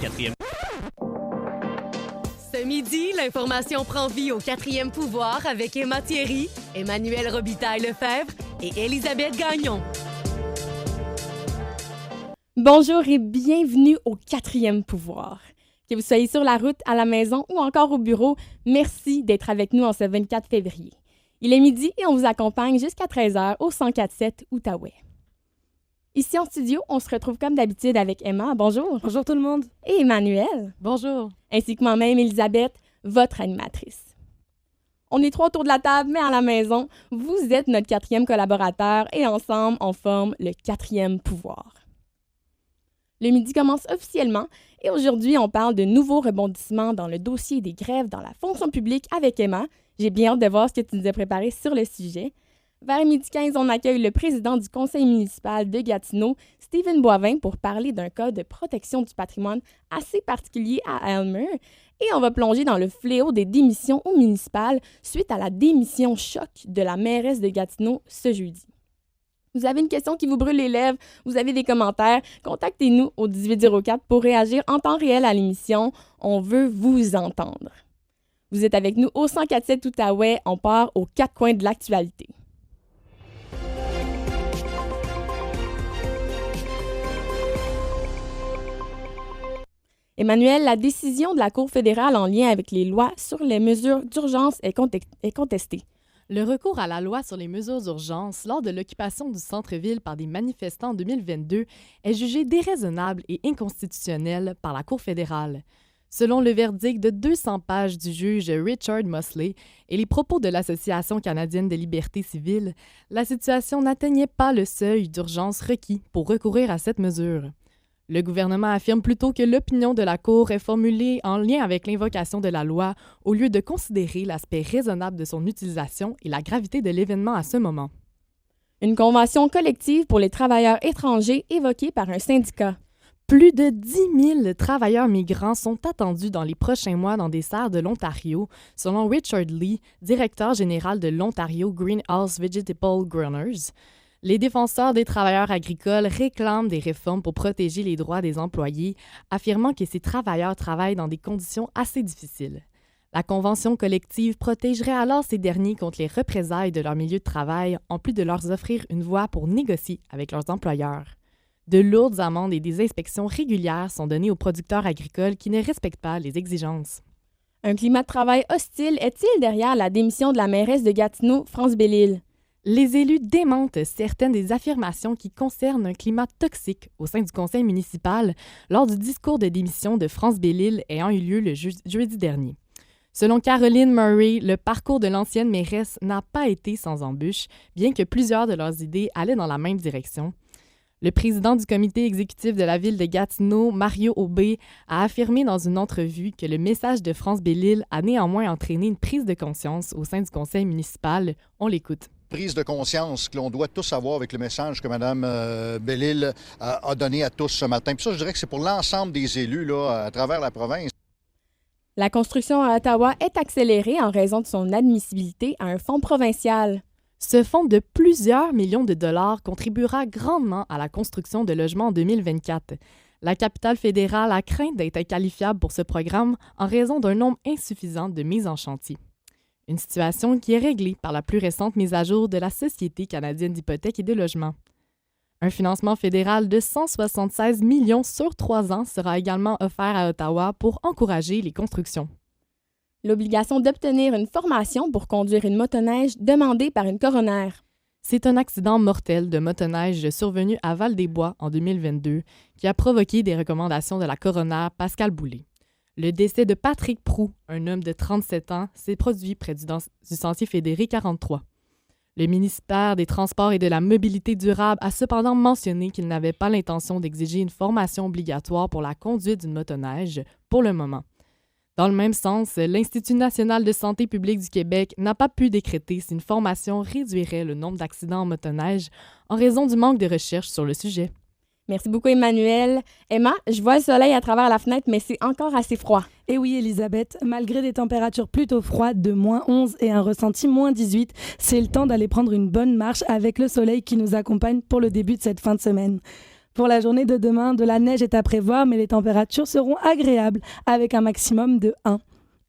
Quatrième. Ce midi, l'information prend vie au quatrième pouvoir avec Emma Thierry, Emmanuel Robitaille-Lefebvre et Elisabeth Gagnon. Bonjour et bienvenue au quatrième pouvoir. Que vous soyez sur la route, à la maison ou encore au bureau, merci d'être avec nous en ce 24 février. Il est midi et on vous accompagne jusqu'à 13h au 104.7 Outaouais. Ici en studio, on se retrouve comme d'habitude avec Emma. Bonjour. Bonjour tout le monde. Et Emmanuel. Bonjour. Ainsi que moi-même, Elisabeth, votre animatrice. On est trois autour de la table, mais à la maison, vous êtes notre quatrième collaborateur et ensemble, on forme le quatrième pouvoir. Le midi commence officiellement et aujourd'hui, on parle de nouveaux rebondissements dans le dossier des grèves dans la fonction publique avec Emma. J'ai bien hâte de voir ce que tu nous as préparé sur le sujet. Vers 12h15, on accueille le président du conseil municipal de Gatineau, Stephen Boivin, pour parler d'un cas de protection du patrimoine assez particulier à Aylmer. Et on va plonger dans le fléau des démissions au municipal suite à la démission choc de la mairesse de Gatineau ce jeudi. Vous avez une question qui vous brûle les lèvres, vous avez des commentaires, contactez-nous au 1804 pour réagir en temps réel à l'émission. On veut vous entendre. Vous êtes avec nous au 104.7 Outaouais, on part aux quatre coins de l'actualité. Emmanuel, la décision de la Cour fédérale en lien avec les lois sur les mesures d'urgence est contestée. Le recours à la loi sur les mesures d'urgence lors de l'occupation du centre-ville par des manifestants en 2022 est jugé déraisonnable et inconstitutionnel par la Cour fédérale. Selon le verdict de 200 pages du juge Richard Mosley et les propos de l'Association canadienne des libertés civiles, la situation n'atteignait pas le seuil d'urgence requis pour recourir à cette mesure. Le gouvernement affirme plutôt que l'opinion de la Cour est formulée en lien avec l'invocation de la loi au lieu de considérer l'aspect raisonnable de son utilisation et la gravité de l'événement à ce moment. Une convention collective pour les travailleurs étrangers évoquée par un syndicat. Plus de 10 000 travailleurs migrants sont attendus dans les prochains mois dans des serres de l'Ontario, selon Richard Lee, directeur général de l'Ontario Greenhouse Vegetable Growers. Les défenseurs des travailleurs agricoles réclament des réformes pour protéger les droits des employés, affirmant que ces travailleurs travaillent dans des conditions assez difficiles. La convention collective protégerait alors ces derniers contre les représailles de leur milieu de travail, en plus de leur offrir une voie pour négocier avec leurs employeurs. De lourdes amendes et des inspections régulières sont données aux producteurs agricoles qui ne respectent pas les exigences. Un climat de travail hostile est-il derrière la démission de la mairesse de Gatineau, France Bellil? Les élus démentent certaines des affirmations qui concernent un climat toxique au sein du conseil municipal lors du discours de démission de France Bellil ayant eu lieu le jeudi dernier. Selon Caroline Murray, le parcours de l'ancienne mairesse n'a pas été sans embûches, bien que plusieurs de leurs idées allaient dans la même direction. Le président du comité exécutif de la ville de Gatineau, Mario Aubé, a affirmé dans une entrevue que le message de France Bellil a néanmoins entraîné une prise de conscience au sein du conseil municipal. On l'écoute. Prise de conscience que l'on doit tous avoir avec le message que Mme Bellil a donné à tous ce matin. Puis ça, je dirais que c'est pour l'ensemble des élus là, à travers la province. La construction à Ottawa est accélérée en raison de son admissibilité à un fonds provincial. Ce fonds de plusieurs millions de dollars contribuera grandement à la construction de logements en 2024. La capitale fédérale a craint d'être inqualifiable pour ce programme en raison d'un nombre insuffisant de mises en chantier. Une situation qui est réglée par la plus récente mise à jour de la Société canadienne d'hypothèques et de logements. Un financement fédéral de 176 millions sur 3 ans sera également offert à Ottawa pour encourager les constructions. L'obligation d'obtenir une formation pour conduire une motoneige demandée par une coroner. C'est un accident mortel de motoneige survenu à Val-des-Bois en 2022 qui a provoqué des recommandations de la coroner Pascal Boulay. Le décès de Patrick Proulx, un homme de 37 ans, s'est produit près du sentier fédéré 43. Le ministère des Transports et de la Mobilité durable a cependant mentionné qu'il n'avait pas l'intention d'exiger une formation obligatoire pour la conduite d'une motoneige pour le moment. Dans le même sens, l'Institut national de santé publique du Québec n'a pas pu décréter si une formation réduirait le nombre d'accidents en motoneige en raison du manque de recherche sur le sujet. Merci beaucoup, Emmanuel. Emma, je vois le soleil à travers la fenêtre, mais c'est encore assez froid. Et oui, Elisabeth, malgré des températures plutôt froides de -11 et un ressenti -18, c'est le temps d'aller prendre une bonne marche avec le soleil qui nous accompagne pour le début de cette fin de semaine. Pour la journée de demain, de la neige est à prévoir, mais les températures seront agréables, avec un maximum de 1.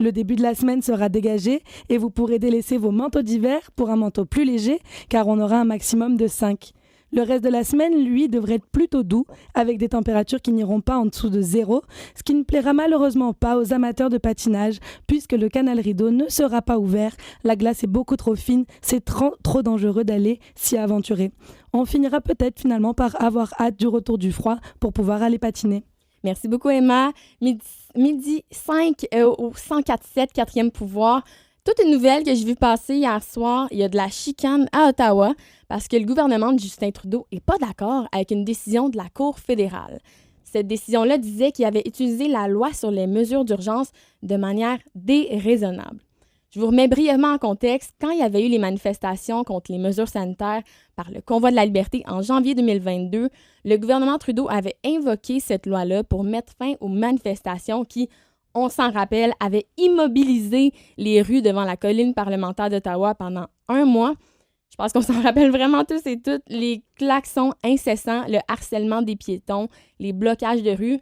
Le début de la semaine sera dégagé et vous pourrez délaisser vos manteaux d'hiver pour un manteau plus léger, car on aura un maximum de 5. Le reste de la semaine, lui, devrait être plutôt doux, avec des températures qui n'iront pas en dessous de 0, ce qui ne plaira malheureusement pas aux amateurs de patinage, puisque le canal Rideau ne sera pas ouvert, la glace est beaucoup trop fine, c'est trop dangereux d'aller s'y aventurer. On finira peut-être finalement par avoir hâte du retour du froid pour pouvoir aller patiner. Merci beaucoup, Emma. Midi 5 au 104.7, 4e pouvoir. Toute une nouvelle que j'ai vue passer hier soir, il y a de la chicane à Ottawa parce que le gouvernement de Justin Trudeau n'est pas d'accord avec une décision de la Cour fédérale. Cette décision-là disait qu'il avait utilisé la loi sur les mesures d'urgence de manière déraisonnable. Je vous remets brièvement en contexte. Quand il y avait eu les manifestations contre les mesures sanitaires par le Convoi de la liberté en janvier 2022, le gouvernement Trudeau avait invoqué cette loi-là pour mettre fin aux manifestations qui, on s'en rappelle, avaient immobilisé les rues devant la colline parlementaire d'Ottawa pendant 1 mois. Je pense qu'on s'en rappelle vraiment tous et toutes. Les klaxons incessants, le harcèlement des piétons, les blocages de rue.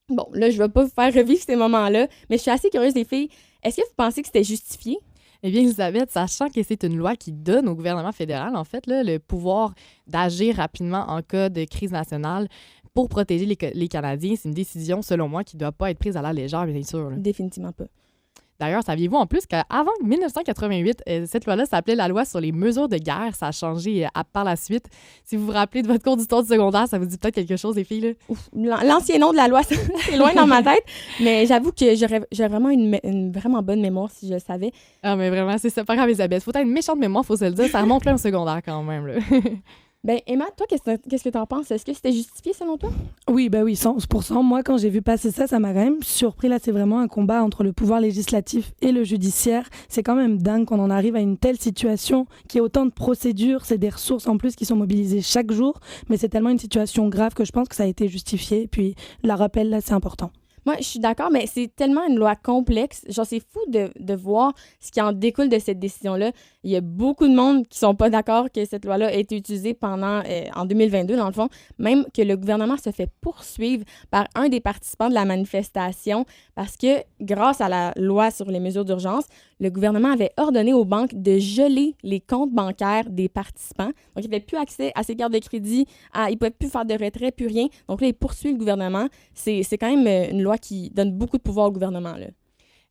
Bon, là, je ne vais pas vous faire revivre ces moments-là, mais je suis assez curieuse, les filles. Est-ce que vous pensez que c'était justifié? Eh bien, Elisabeth, sachant que c'est une loi qui donne au gouvernement fédéral, en fait, là, le pouvoir d'agir rapidement en cas de crise nationale pour protéger les Canadiens, c'est une décision, selon moi, qui ne doit pas être prise à la légère, bien sûr. Là. Définitivement pas. D'ailleurs, saviez-vous en plus qu'avant 1988, cette loi-là s'appelait la loi sur les mesures de guerre. Ça a changé par la suite. Si vous vous rappelez de votre cours d'histoire du secondaire, ça vous dit peut-être quelque chose, les filles? Là? Ouf, l'ancien nom de la loi, c'est loin dans ma tête, mais j'avoue que j'aurais vraiment une vraiment bonne mémoire si je le savais. Ah, mais vraiment, c'est pas grave, Isabelle. Faut avoir une méchante mémoire, faut se le dire. Ça remonte là au secondaire quand même. Là. Ben, Emma, toi, qu'est-ce que t'en penses? Est-ce que c'était justifié selon toi? Oui, 100%. Moi, quand j'ai vu passer ça, ça m'a quand même surpris. Là, c'est vraiment un combat entre le pouvoir législatif et le judiciaire. C'est quand même dingue qu'on en arrive à une telle situation, qu'il y ait autant de procédures, c'est des ressources en plus qui sont mobilisées chaque jour. Mais c'est tellement une situation grave que je pense que ça a été justifié. Et puis, la rappel, là, c'est important. Moi, je suis d'accord, mais c'est tellement une loi complexe. Genre, c'est fou de voir ce qui en découle de cette décision-là. Il y a beaucoup de monde qui sont pas d'accord que cette loi-là ait été utilisée en 2022, dans le fond. Même que le gouvernement se fait poursuivre par un des participants de la manifestation parce que, grâce à la loi sur les mesures d'urgence, le gouvernement avait ordonné aux banques de geler les comptes bancaires des participants. Donc, ils n'avaient plus accès à ces cartes de crédit, ils ne pouvaient plus faire de retrait, plus rien. Donc là, ils poursuivent le gouvernement. C'est quand même une loi qui donne beaucoup de pouvoir au gouvernement, là.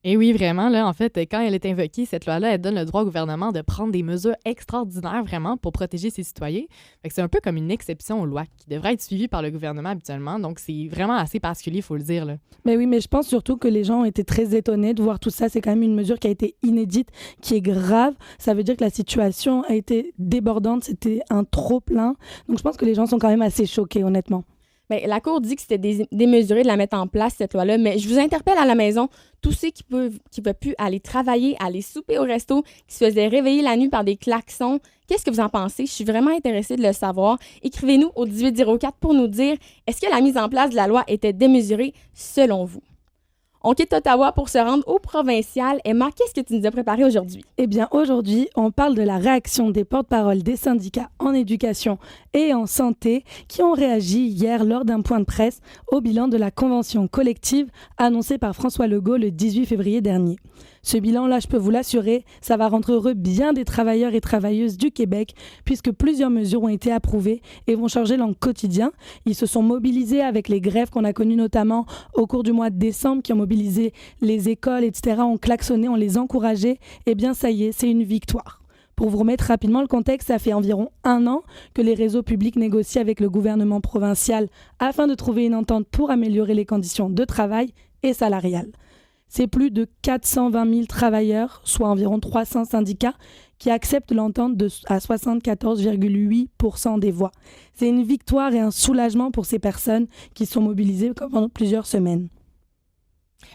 Et oui, vraiment, là, en fait, quand elle est invoquée, cette loi-là, elle donne le droit au gouvernement de prendre des mesures extraordinaires, vraiment, pour protéger ses citoyens. Fait que c'est un peu comme une exception aux lois qui devrait être suivie par le gouvernement habituellement. Donc, c'est vraiment assez particulier, il faut le dire, là. Mais oui, mais je pense surtout que les gens ont été très étonnés de voir tout ça. C'est quand même une mesure qui a été inédite, qui est grave. Ça veut dire que la situation a été débordante. C'était un trop-plein. Donc, je pense que les gens sont quand même assez choqués, honnêtement. Bien, la Cour dit que c'était démesuré de la mettre en place, cette loi-là, mais je vous interpelle à la maison, tous ceux qui peuvent plus aller travailler, aller souper au resto, qui se faisaient réveiller la nuit par des klaxons, qu'est-ce que vous en pensez? Je suis vraiment intéressée de le savoir. Écrivez-nous au 1804 pour nous dire, est-ce que la mise en place de la loi était démesurée selon vous? On quitte Ottawa pour se rendre au provincial. Emma, qu'est-ce que tu nous as préparé aujourd'hui? Eh bien, aujourd'hui, on parle de la réaction des porte-paroles des syndicats en éducation et en santé qui ont réagi hier lors d'un point de presse au bilan de la convention collective annoncée par François Legault le 18 février dernier. Ce bilan-là, je peux vous l'assurer, ça va rendre heureux bien des travailleurs et travailleuses du Québec puisque plusieurs mesures ont été approuvées et vont changer leur quotidien. Ils se sont mobilisés avec les grèves qu'on a connues notamment au cours du mois de décembre qui ont mobilisé les écoles, etc. ont klaxonné, on les encourageait. Eh bien, ça y est, c'est une victoire. Pour vous remettre rapidement le contexte, ça fait environ 1 an que les réseaux publics négocient avec le gouvernement provincial afin de trouver une entente pour améliorer les conditions de travail et salariales. C'est plus de 420 000 travailleurs, soit environ 300 syndicats, qui acceptent l'entente à 74,8% des voix. C'est une victoire et un soulagement pour ces personnes qui sont mobilisées pendant plusieurs semaines.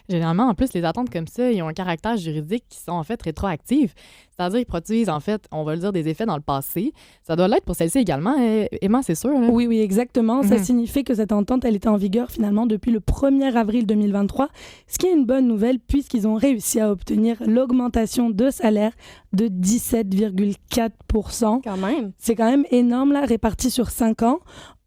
Généralement, en plus, les attentes comme ça, ils ont un caractère juridique qui sont en fait rétroactifs. C'est-à-dire qu'ils produisent, en fait, on va le dire, des effets dans le passé. Ça doit l'être pour celle-ci également, Emma, c'est sûr. Là. Oui, exactement. Ça signifie que cette entente, elle était en vigueur finalement depuis le 1er avril 2023, ce qui est une bonne nouvelle puisqu'ils ont réussi à obtenir l'augmentation de salaire de 17,4%. Quand même. C'est quand même énorme, là, réparti sur 5 ans.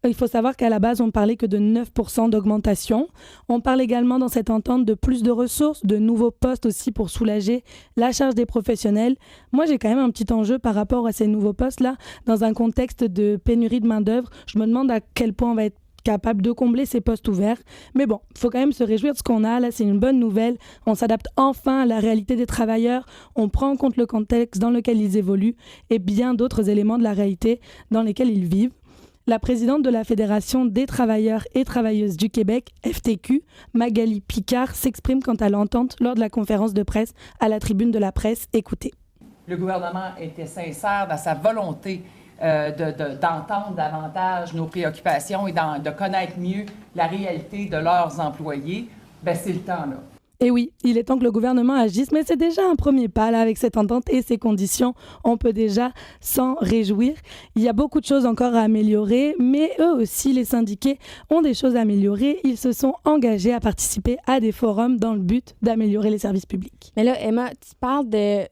Il faut savoir qu'à la base, on parlait que de 9% d'augmentation. On parle également dans cette entente de plus de ressources, de nouveaux postes aussi pour soulager la charge des professionnels. Moi, j'ai quand même un petit enjeu par rapport à ces nouveaux postes-là. Dans un contexte de pénurie de main-d'œuvre, je me demande à quel point on va être capable de combler ces postes ouverts. Mais bon, il faut quand même se réjouir de ce qu'on a. Là, c'est une bonne nouvelle. On s'adapte enfin à la réalité des travailleurs. On prend en compte le contexte dans lequel ils évoluent et bien d'autres éléments de la réalité dans lesquels ils vivent. La présidente de la Fédération des travailleurs et travailleuses du Québec, FTQ, Magali Picard, s'exprime quant à l'entente lors de la conférence de presse à la tribune de la presse. Écoutez. Le gouvernement était sincère dans sa volonté d'entendre davantage nos préoccupations et de connaître mieux la réalité de leurs employés. Bien, c'est le temps, là. Et oui, il est temps que le gouvernement agisse, mais c'est déjà un premier pas là avec cette entente et ces conditions. On peut déjà s'en réjouir. Il y a beaucoup de choses encore à améliorer, mais eux aussi, les syndiqués, ont des choses à améliorer. Ils se sont engagés à participer à des forums dans le but d'améliorer les services publics. Mais là, Emma, tu parles de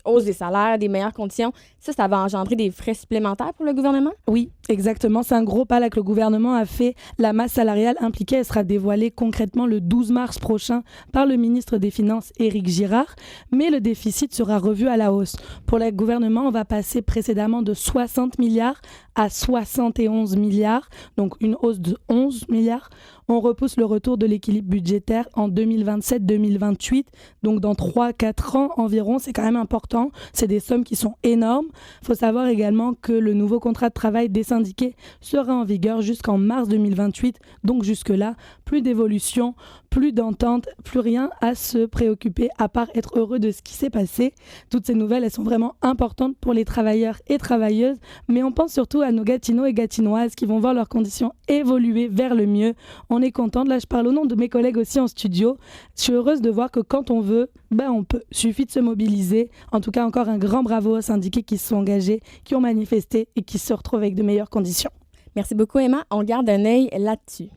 hausse des salaires, des meilleures conditions. Ça va engendrer des frais supplémentaires pour le gouvernement? Oui, exactement. C'est un gros pas là que le gouvernement a fait. La masse salariale impliquée, elle sera dévoilée concrètement le 12 mars prochain par le ministre des Finances, Éric Girard, mais le déficit sera revu à la hausse. Pour le gouvernement, on va passer précédemment de 60 milliards à 71 milliards, donc une hausse de 11 milliards. On repousse le retour de l'équilibre budgétaire en 2027-2028, donc dans 3-4 ans environ. C'est quand même important. C'est des sommes qui sont énormes. Il faut savoir également que le nouveau contrat de travail des syndiqués sera en vigueur jusqu'en mars 2028. Donc jusque-là, plus d'évolution, plus d'entente, plus rien à se préoccuper à part être heureux de ce qui s'est passé. Toutes ces nouvelles, elles sont vraiment importantes pour les travailleurs et travailleuses, mais on pense surtout à nos Gatineaux et Gatinoises qui vont voir leurs conditions évoluer vers le mieux. On est contente. Là, je parle au nom de mes collègues aussi en studio. Je suis heureuse de voir que quand on veut, on peut. Suffit de se mobiliser. En tout cas, encore un grand bravo aux syndiqués qui se sont engagés, qui ont manifesté et qui se retrouvent avec de meilleures conditions. Merci beaucoup, Emma. On garde un œil là-dessus.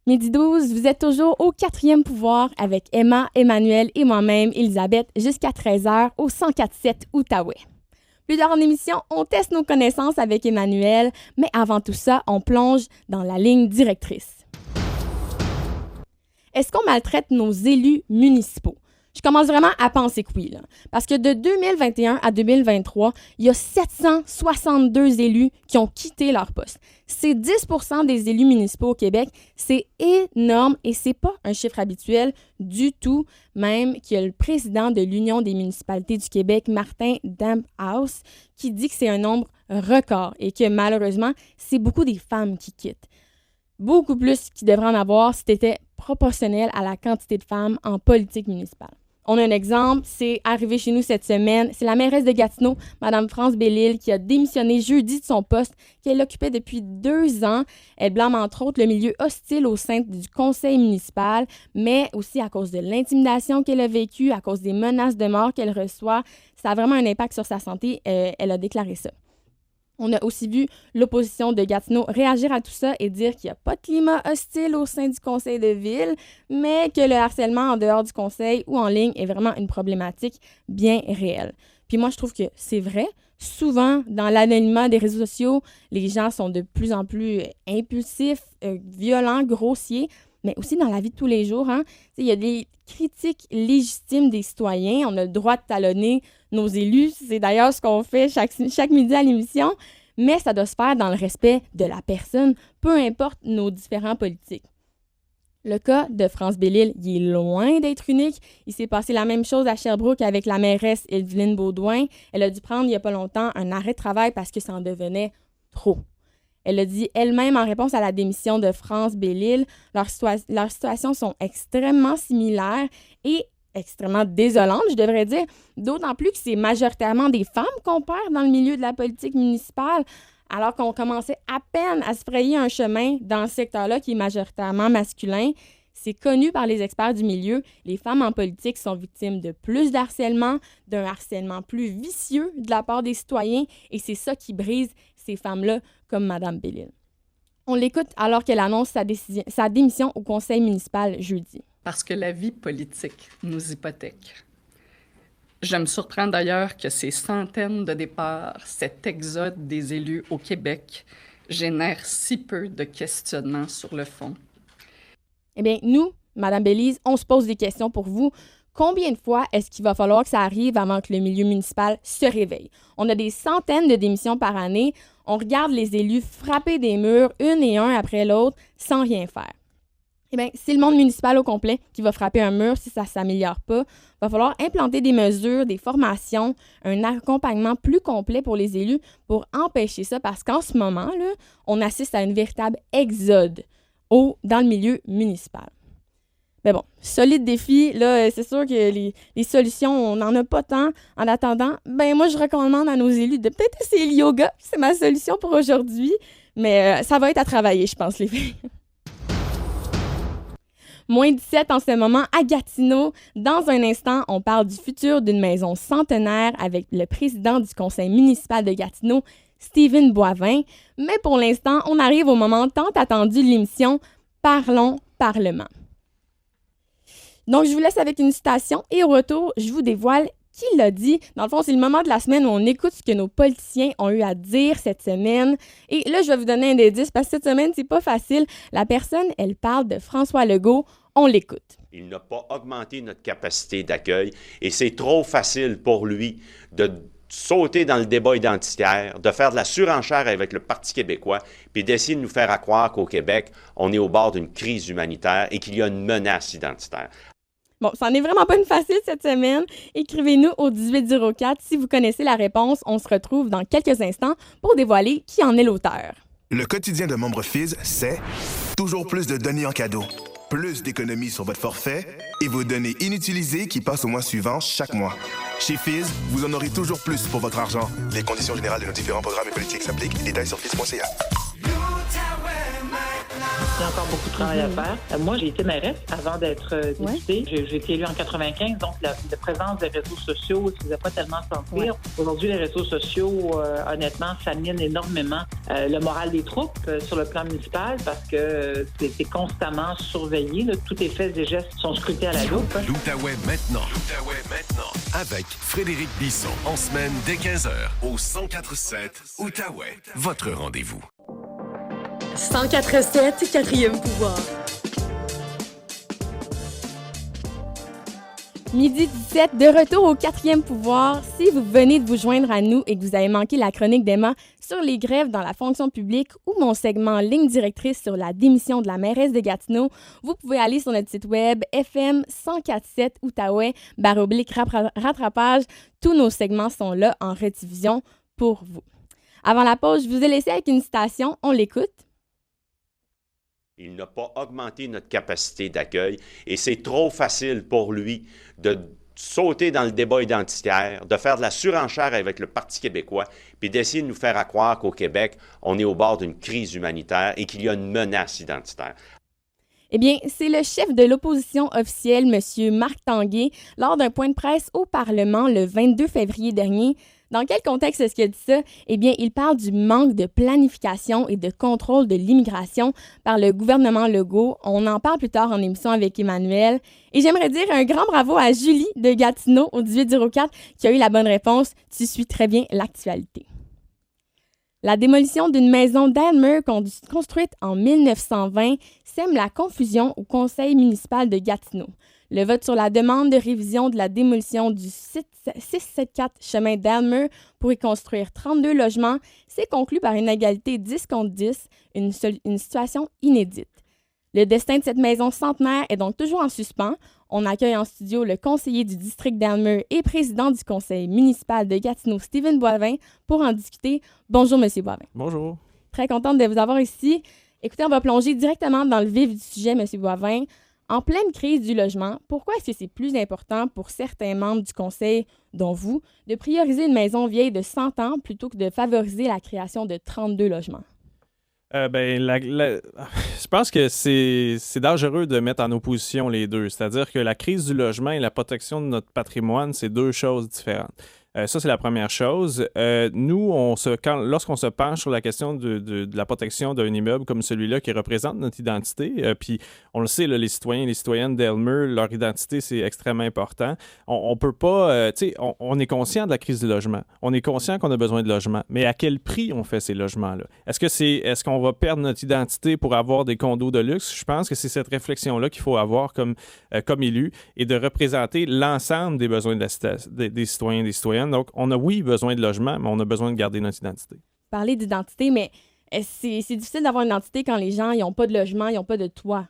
Midi 12, vous êtes toujours au 4e pouvoir avec Emma, Emmanuel et moi-même, Elisabeth, jusqu'à 13h au 104.7 Outaouais. Plus tard en émission, on teste nos connaissances avec Emmanuel, mais avant tout ça, on plonge dans la ligne directrice. Est-ce qu'on maltraite nos élus municipaux? Je commence vraiment à penser que oui, là. Parce que de 2021 à 2023, il y a 762 élus qui ont quitté leur poste. C'est 10% des élus municipaux au Québec. C'est énorme et c'est pas un chiffre habituel du tout, même qu'il y a le président de l'Union des municipalités du Québec, Martin Damhouse, qui dit que c'est un nombre record et que malheureusement, c'est beaucoup des femmes qui quittent. Beaucoup plus qu'il devrait en avoir si c'était proportionnel à la quantité de femmes en politique municipale. On a un exemple, c'est arrivé chez nous cette semaine. C'est la mairesse de Gatineau, Mme France Bellil, qui a démissionné jeudi de son poste qu'elle occupait depuis 2 ans. Elle blâme entre autres le milieu hostile au sein du conseil municipal, mais aussi à cause de l'intimidation qu'elle a vécue, à cause des menaces de mort qu'elle reçoit. Ça a vraiment un impact sur sa santé. Elle a déclaré ça. On a aussi vu l'opposition de Gatineau réagir à tout ça et dire qu'il n'y a pas de climat hostile au sein du conseil de ville, mais que le harcèlement en dehors du conseil ou en ligne est vraiment une problématique bien réelle. Puis moi, je trouve que c'est vrai. Souvent, dans l'anonymat des réseaux sociaux, les gens sont de plus en plus impulsifs, violents, grossiers, mais aussi dans la vie de tous les jours. Il y a des critiques légitimes des citoyens. On a le droit de talonner nos élus. C'est d'ailleurs ce qu'on fait chaque midi à l'émission. Mais ça doit se faire dans le respect de la personne, peu importe nos différents politiques. Le cas de France Bellil, il est loin d'être unique. Il s'est passé la même chose à Sherbrooke avec la mairesse Evelyne Baudouin. Elle a dû prendre il n'y a pas longtemps un arrêt de travail parce que ça en devenait trop. Elle a dit elle-même en réponse à la démission de France Bellil, leurs situations sont extrêmement similaires et extrêmement désolantes, je devrais dire, d'autant plus que c'est majoritairement des femmes qu'on perd dans le milieu de la politique municipale, alors qu'on commençait à peine à se frayer un chemin dans ce secteur-là qui est majoritairement masculin. C'est connu par les experts du milieu, les femmes en politique sont victimes de plus d'harcèlement, d'un harcèlement plus vicieux de la part des citoyens, et c'est ça qui brise ces femmes-là, comme Mme Bellil. On l'écoute alors qu'elle annonce sa démission au conseil municipal jeudi. Parce que la vie politique nous hypothèque. Je me surprends d'ailleurs que ces centaines de départs, cet exode des élus au Québec, génère si peu de questionnements sur le fond. Eh bien, nous, Madame Belize, on se pose des questions pour vous. Combien de fois est-ce qu'il va falloir que ça arrive avant que le milieu municipal se réveille? On a des centaines de démissions par année. On regarde les élus frapper des murs, un et un après l'autre, sans rien faire. Eh bien, c'est le monde municipal au complet qui va frapper un mur si ça ne s'améliore pas. Il va falloir implanter des mesures, des formations, un accompagnement plus complet pour les élus pour empêcher ça parce qu'en ce moment, là, on assiste à une véritable exode dans le milieu municipal. Mais bon, solide défi, là, c'est sûr que les solutions, on n'en a pas tant. En attendant, moi, je recommande à nos élus de peut-être essayer le yoga. C'est ma solution pour aujourd'hui. Mais ça va être à travailler, je pense, les filles. Moins 17 en ce moment à Gatineau. Dans un instant, on parle du futur d'une maison centenaire avec le président du conseil municipal de Gatineau, Stephen Boivin. Mais pour l'instant, on arrive au moment tant attendu de l'émission Parlons Parlement. Donc, je vous laisse avec une citation et au retour, je vous dévoile qui l'a dit. Dans le fond, c'est le moment de la semaine où on écoute ce que nos politiciens ont eu à dire cette semaine. Et là, je vais vous donner un indice parce que cette semaine, c'est pas facile. La personne, elle parle de François Legault. On l'écoute. Il n'a pas augmenté notre capacité d'accueil et c'est trop facile pour lui de sauter dans le débat identitaire, de faire de la surenchère avec le Parti québécois, puis d'essayer de nous faire croire qu'au Québec, on est au bord d'une crise humanitaire et qu'il y a une menace identitaire. Bon, ça n'est vraiment pas une facile cette semaine. Écrivez-nous au 1804 si vous connaissez la réponse. On se retrouve dans quelques instants pour dévoiler qui en est l'auteur. Le quotidien de membre Fizz, c'est toujours plus de données en cadeau, plus d'économies sur votre forfait et vos données inutilisées qui passent au mois suivant chaque mois. Chez Fizz, vous en aurez toujours plus pour votre argent. Les conditions générales de nos différents programmes et politiques s'appliquent. Détails sur fizz.ca. Il y a encore beaucoup de travail à faire. Moi, j'ai été mairesse avant d'être députée. J'ai été élue en 95, donc la présence des réseaux sociaux ne se faisait pas tellement sentir. Aujourd'hui, les réseaux sociaux, honnêtement, ça mine énormément le moral des troupes sur le plan municipal parce que c'est constamment surveillé. Là. Tous tes faits et gestes sont scrutés à la loupe. L'Outaouais maintenant. L'Outaouais maintenant. Avec Frédéric Bisson. En semaine dès 15h au 104.7 Outaouais. Votre rendez-vous. 104.7, quatrième pouvoir. Midi 17, de retour au quatrième pouvoir. Si vous venez de vous joindre à nous et que vous avez manqué la chronique d'Emma sur les grèves dans la fonction publique ou mon segment Ligne directrice sur la démission de la mairesse de Gatineau, vous pouvez aller sur notre site web FM 104.7 Outaouais /rattrapage. Tous nos segments sont là en rediffusion pour vous. Avant la pause, je vous ai laissé avec une citation. On l'écoute. Il n'a pas augmenté notre capacité d'accueil et c'est trop facile pour lui de sauter dans le débat identitaire, de faire de la surenchère avec le Parti québécois, puis d'essayer de nous faire croire qu'au Québec, on est au bord d'une crise humanitaire et qu'il y a une menace identitaire. Eh bien, c'est le chef de l'opposition officielle, M. Marc Tanguay, lors d'un point de presse au Parlement le 22 février dernier. Dans quel contexte est-ce qu'il a dit ça? Eh bien, il parle du manque de planification et de contrôle de l'immigration par le gouvernement Legault. On en parle plus tard en émission avec Emmanuel. Et j'aimerais dire un grand bravo à Julie de Gatineau au 1804 qui a eu la bonne réponse. Tu suis très bien l'actualité. La démolition d'une maison d'Aylmer construite en 1920 sème la confusion au conseil municipal de Gatineau. Le vote sur la demande de révision de la démolition du 674 chemin d'Aylmer pour y construire 32 logements s'est conclu par une égalité 10 contre 10, une situation inédite. Le destin de cette maison centenaire est donc toujours en suspens. On accueille en studio le conseiller du district d'Aylmer et président du conseil municipal de Gatineau, Stephen Boivin, pour en discuter. Bonjour, M. Boivin. Bonjour. Très contente de vous avoir ici. Écoutez, on va plonger directement dans le vif du sujet, M. Boivin. En pleine crise du logement, pourquoi est-ce que c'est plus important pour certains membres du conseil, dont vous, de prioriser une maison vieille de 100 ans plutôt que de favoriser la création de 32 logements? Je pense que c'est dangereux de mettre en opposition les deux. C'est-à-dire que la crise du logement et la protection de notre patrimoine, c'est deux choses différentes. Ça, c'est la première chose. Nous, lorsqu'on se penche sur la question de la protection d'un immeuble comme celui-là qui représente notre identité, puis on le sait, là, les citoyens et les citoyennes d'Aylmer, leur identité, c'est extrêmement important. On peut pas... on est conscient de la crise du logement. On est conscient qu'on a besoin de logement. Mais à quel prix on fait ces logements-là? Est-ce qu'on va perdre notre identité pour avoir des condos de luxe? Je pense que c'est cette réflexion-là qu'il faut avoir comme élu et de représenter l'ensemble des besoins des citoyens et des citoyennes. Donc, on a, oui, besoin de logement, mais on a besoin de garder notre identité. Parler d'identité, mais c'est difficile d'avoir une identité quand les gens n'ont pas de logement, ils n'ont pas de toit.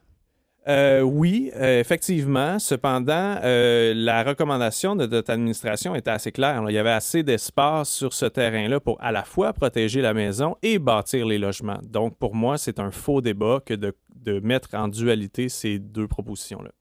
Oui, effectivement. Cependant, la recommandation de notre administration était assez claire. Il y avait assez d'espace sur ce terrain-là pour à la fois protéger la maison et bâtir les logements. Donc, pour moi, c'est un faux débat que de mettre en dualité ces deux propositions-là.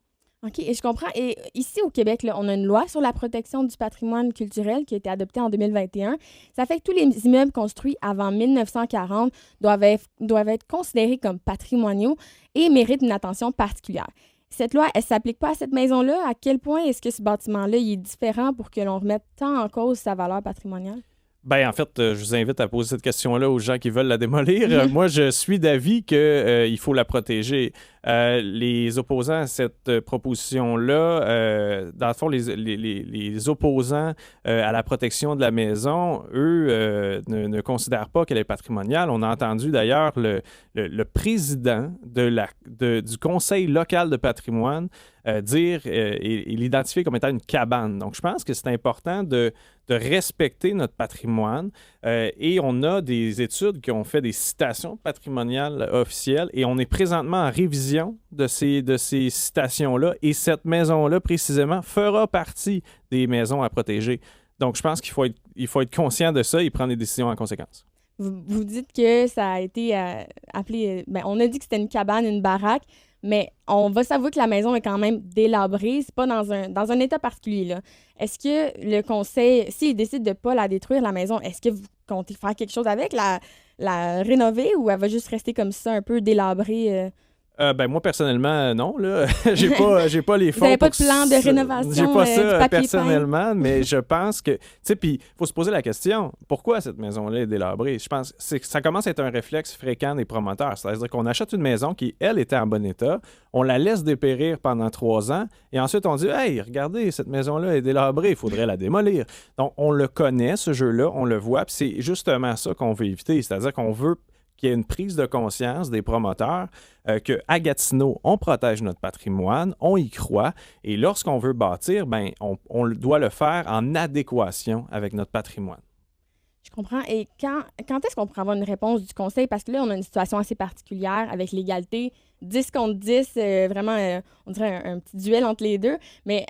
OK, et je comprends. Et ici, au Québec, là, on a une loi sur la protection du patrimoine culturel qui a été adoptée en 2021. Ça fait que tous les immeubles construits avant 1940 doivent être considérés comme patrimoniaux et méritent une attention particulière. Cette loi, elle ne s'applique pas à cette maison-là. À quel point est-ce que ce bâtiment-là il est différent pour que l'on remette tant en cause sa valeur patrimoniale? Bien, en fait, je vous invite à poser cette question-là aux gens qui veulent la démolir. Moi, je suis d'avis qu'il faut la protéger. Les opposants à cette proposition-là, dans le fond, les opposants à la protection de la maison, eux, ne considèrent pas qu'elle est patrimoniale. On a entendu d'ailleurs le président du Conseil local de patrimoine dire et l'identifier comme étant une cabane. Donc, je pense que c'est important de respecter notre patrimoine. Et on a des études qui ont fait des citations patrimoniales officielles et on est présentement en révision de ces citations-là. Et cette maison-là, précisément, fera partie des maisons à protéger. Donc, je pense qu'il faut être conscient de ça et prendre des décisions en conséquence. Vous dites que ça a été appelé... on a dit que c'était une cabane, une baraque, mais on va s'avouer que la maison est quand même délabrée. C'est pas dans un état particulier, là. Est-ce que le conseil, s'il décide de ne pas la détruire, la maison, est-ce que vous comptez faire quelque chose avec, la rénover, ou elle va juste rester comme ça, un peu délabrée? Moi, personnellement, non. Là. J'ai pas les fonds. Vous n'avez pas de plan de rénovation? J'ai pas ça du papier personnellement, mais je pense que... Tu sais, puis il faut se poser la question, pourquoi cette maison-là est délabrée? Je pense que ça commence à être un réflexe fréquent des promoteurs. C'est-à-dire qu'on achète une maison qui, elle, était en bon état, on la laisse dépérir pendant 3 ans, et ensuite on dit « Hey, regardez, cette maison-là est délabrée, il faudrait la démolir. » Donc, on le connaît, ce jeu-là, on le voit, puis c'est justement ça qu'on veut éviter. C'est-à-dire qu'on veut qu'il y ait une prise de conscience des promoteurs qu'à Gatineau, on protège notre patrimoine, on y croit, et lorsqu'on veut bâtir, on doit le faire en adéquation avec notre patrimoine. Je comprends. Et quand est-ce qu'on pourra avoir une réponse du conseil? Parce que là, on a une situation assez particulière avec l'égalité 10 contre 10, vraiment, on dirait un petit duel entre les deux. Mais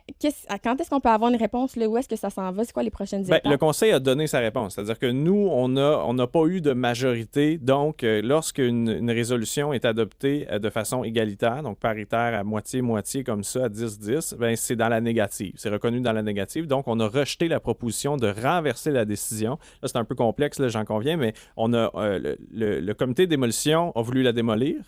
quand est-ce qu'on peut avoir une réponse? Là, où est-ce que ça s'en va? C'est quoi les prochaines étapes? Le conseil a donné sa réponse. C'est-à-dire que nous, on n'a pas eu de majorité. Donc, lorsqu'une résolution est adoptée de façon égalitaire, donc paritaire à moitié-moitié comme ça, à 10-10, c'est dans la négative. C'est reconnu dans la négative. Donc, on a rejeté la proposition de renverser la décision. Là, c'est un peu complexe, là, j'en conviens, mais on a le comité de démolition a voulu la démolir.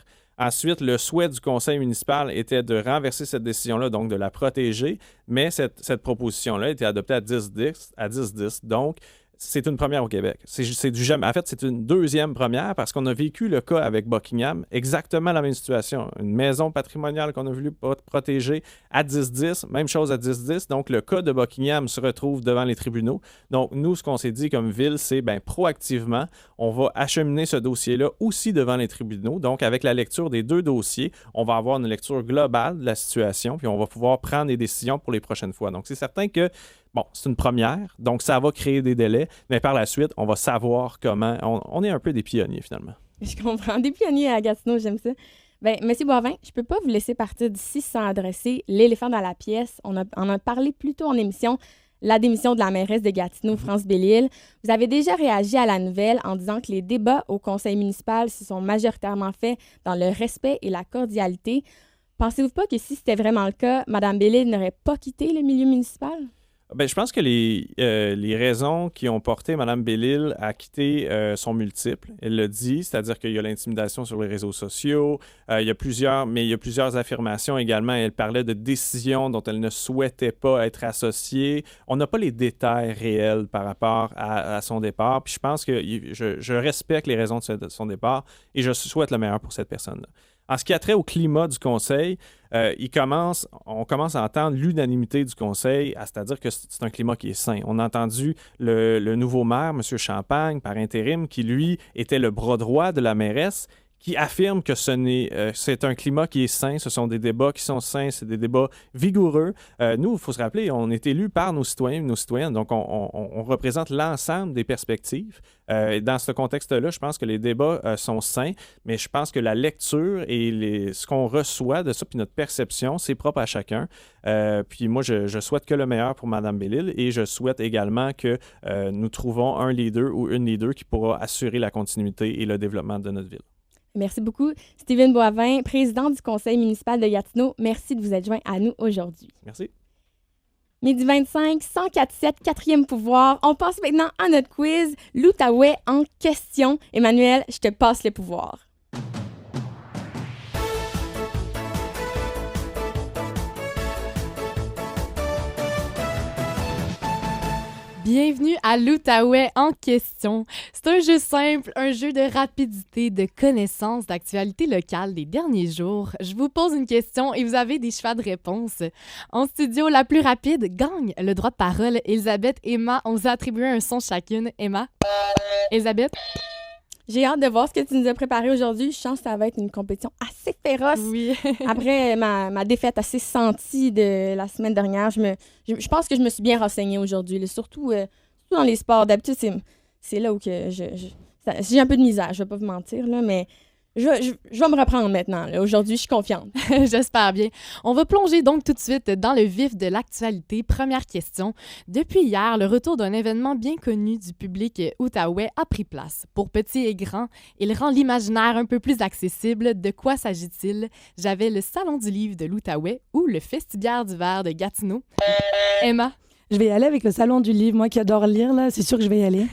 Ensuite, le souhait du conseil municipal était de renverser cette décision-là, donc de la protéger, mais cette proposition-là a été adoptée à 10-10. Donc, c'est une première au Québec. C'est du jamais. En fait, c'est une deuxième première parce qu'on a vécu le cas avec Buckingham, exactement la même situation. Une maison patrimoniale qu'on a voulu protéger à 10-10, même chose à 10-10. Donc, le cas de Buckingham se retrouve devant les tribunaux. Donc, nous, ce qu'on s'est dit comme ville, c'est proactivement, on va acheminer ce dossier-là aussi devant les tribunaux. Donc, avec la lecture des deux dossiers, on va avoir une lecture globale de la situation, puis on va pouvoir prendre des décisions pour les prochaines fois. Donc, c'est certain que c'est une première, donc ça va créer des délais, mais par la suite, on va savoir comment... On est un peu des pionniers, finalement. Je comprends. Des pionniers à Gatineau, j'aime ça. Monsieur Boivin, je peux pas vous laisser partir d'ici sans adresser l'éléphant dans la pièce. On a parlé plus tôt en émission, la démission de la mairesse de Gatineau, France Bellil. Vous avez déjà réagi à la nouvelle en disant que les débats au conseil municipal se sont majoritairement faits dans le respect et la cordialité. Pensez-vous pas que si c'était vraiment le cas, Mme Bellil n'aurait pas quitté le milieu municipal? Bien, je pense que les raisons qui ont porté Mme Bellil à quitter sont multiples. Elle l'a dit, c'est-à-dire qu'il y a l'intimidation sur les réseaux sociaux, il y a plusieurs affirmations également. Elle parlait de décisions dont elle ne souhaitait pas être associée. On n'a pas les détails réels par rapport à son départ. Puis je pense que je respecte les raisons de son départ et je souhaite le meilleur pour cette personne-là. En ce qui a trait au climat du Conseil, on commence à entendre l'unanimité du Conseil, c'est-à-dire que c'est un climat qui est sain. On a entendu le nouveau maire, M. Champagne, par intérim, qui, lui, était le bras droit de la mairesse, qui affirme que c'est un climat qui est sain, ce sont des débats qui sont sains, c'est des débats vigoureux. Nous, il faut se rappeler, on est élus par nos citoyens et nos citoyennes, donc on représente l'ensemble des perspectives. Dans ce contexte-là, je pense que les débats sont sains, mais je pense que la lecture et ce qu'on reçoit de ça, puis notre perception, c'est propre à chacun. Puis moi, je souhaite que le meilleur pour Mme Bellil et je souhaite également que nous trouvons un leader ou une leader qui pourra assurer la continuité et le développement de notre ville. Merci beaucoup. Steven Boivin, président du conseil municipal de Gatineau, merci de vous être joint à nous aujourd'hui. Merci. Midi 25, 104.7, quatrième pouvoir. On passe maintenant à notre quiz. L'Outaouais en question. Emmanuel, je te passe le pouvoir. Bienvenue à l'Outaouais en question. C'est un jeu simple, un jeu de rapidité, de connaissance d'actualité locale des derniers jours. Je vous pose une question et vous avez des choix de réponse. En studio, la plus rapide gagne le droit de parole. Elisabeth, Emma, on vous a attribué un son chacune. Emma? Elisabeth? J'ai hâte de voir ce que tu nous as préparé aujourd'hui. Je sens que ça va être une compétition assez féroce. Oui. Après ma défaite assez sentie de la semaine dernière, je pense que je me suis bien renseignée aujourd'hui. Surtout dans les sports. D'habitude, c'est là où que j'ai un peu de misère, je vais pas vous mentir, là, mais je vais me reprendre maintenant. Là. Aujourd'hui, je suis confiante. J'espère bien. On va plonger donc tout de suite dans le vif de l'actualité. Première question. Depuis hier, le retour d'un événement bien connu du public outaouais a pris place. Pour petits et grands, il rend l'imaginaire un peu plus accessible. De quoi s'agit-il? J'avais le Salon du livre de l'Outaouais ou le Festibiaire du verre de Gatineau. Emma? Je vais y aller avec le Salon du livre. Moi qui adore lire, là, c'est sûr que je vais y aller.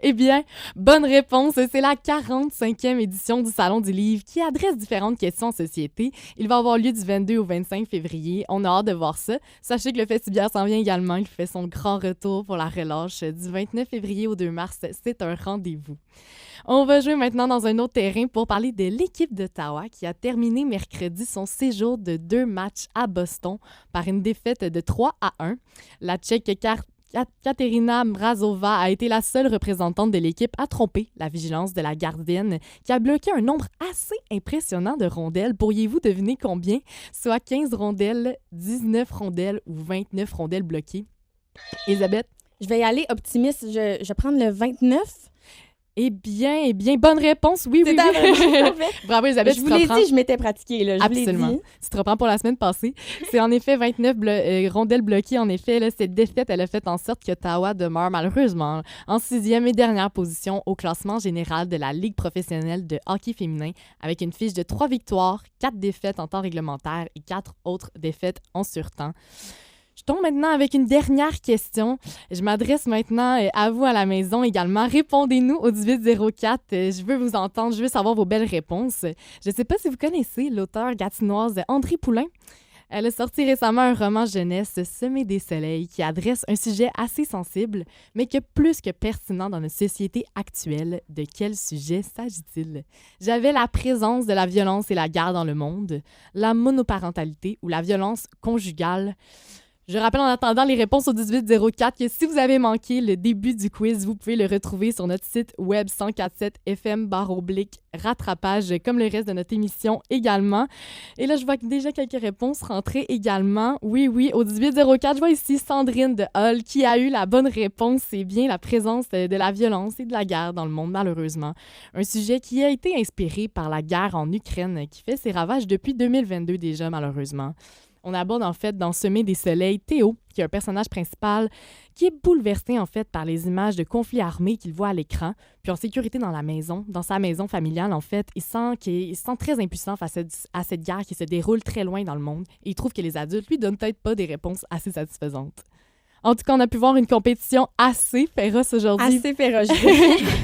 Eh bien, bonne réponse. C'est la 45e édition du Salon du livre qui adresse différentes questions en société. Il va avoir lieu du 22 au 25 février. On a hâte de voir ça. Sachez que le Festibiaire s'en vient également. Il fait son grand retour pour la relâche du 29 février au 2 mars. C'est un rendez-vous. On va jouer maintenant dans un autre terrain pour parler de l'équipe d'Ottawa qui a terminé mercredi son séjour de 2 matchs à Boston par une défaite de 3-1. La Tchèque Kateřina Mrazová a été la seule représentante de l'équipe à tromper la vigilance de la gardienne qui a bloqué un nombre assez impressionnant de rondelles. Pourriez-vous deviner combien? Soit 15 rondelles, 19 rondelles ou 29 rondelles bloquées. Elisabeth? Je vais y aller optimiste. Je vais prendre le 29. Eh bien, bonne réponse. Oui. Bravo, Elisabeth. Je vous l'ai dit, je m'étais pratiquée. Là, absolument. Tu te reprends pour la semaine passée. C'est en effet 29 rondelles bloquées. En effet, là, cette défaite, elle a fait en sorte que Ottawa demeure malheureusement en 6e et dernière position au classement général de la Ligue professionnelle de hockey féminin avec une fiche de 3 victoires, 4 défaites en temps réglementaire et 4 autres défaites en surtemps. Je tombe maintenant avec une dernière question. Je m'adresse maintenant à vous à la maison également. Répondez-nous au 1804. Je veux vous entendre, je veux savoir vos belles réponses. Je ne sais pas si vous connaissez l'auteure gatinoise André Poulain. Elle a sorti récemment un roman jeunesse, Semer des soleils, qui adresse un sujet assez sensible, mais que plus que pertinent dans notre société actuelle. De quel sujet s'agit-il? J'avais la présence de la violence et la guerre dans le monde, la monoparentalité ou la violence conjugale. Je rappelle en attendant les réponses au 1804 que si vous avez manqué le début du quiz, vous pouvez le retrouver sur notre site web 147fm/rattrapage, comme le reste de notre émission également. Et là, je vois déjà quelques réponses rentrer également. Oui, au 1804, je vois ici Sandrine de Hull qui a eu la bonne réponse. C'est bien la présence de la violence et de la guerre dans le monde, malheureusement. Un sujet qui a été inspiré par la guerre en Ukraine qui fait ses ravages depuis 2022 déjà, malheureusement. On aborde en fait dans Semer des soleils Théo, qui est un personnage principal qui est bouleversé en fait par les images de conflits armés qu'il voit à l'écran, puis en sécurité dans la maison, dans sa maison familiale en fait, il se sent très impuissant face à cette guerre qui se déroule très loin dans le monde et il trouve que les adultes lui donnent peut-être pas des réponses assez satisfaisantes. En tout cas, on a pu voir une compétition assez féroce aujourd'hui. Assez féroce.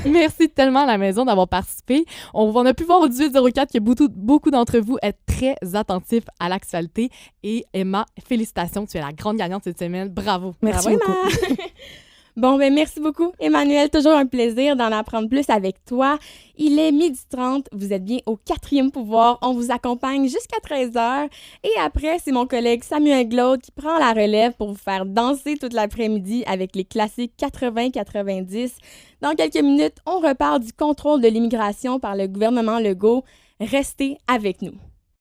Merci tellement à la maison d'avoir participé. On a pu voir au 1804 que beaucoup d'entre vous êtes très attentifs à l'actualité. Et Emma, félicitations, tu es la grande gagnante cette semaine. Bravo. Merci Bravo, beaucoup. Emma. Bon, ben merci beaucoup, Emmanuel. Toujours un plaisir d'en apprendre plus avec toi. Il est 12h30. Vous êtes bien au 4e pouvoir. On vous accompagne jusqu'à 13h. Et après, c'est mon collègue Samuel Glaude qui prend la relève pour vous faire danser toute l'après-midi avec les classiques 80-90. Dans quelques minutes, on reparle du contrôle de l'immigration par le gouvernement Legault. Restez avec nous.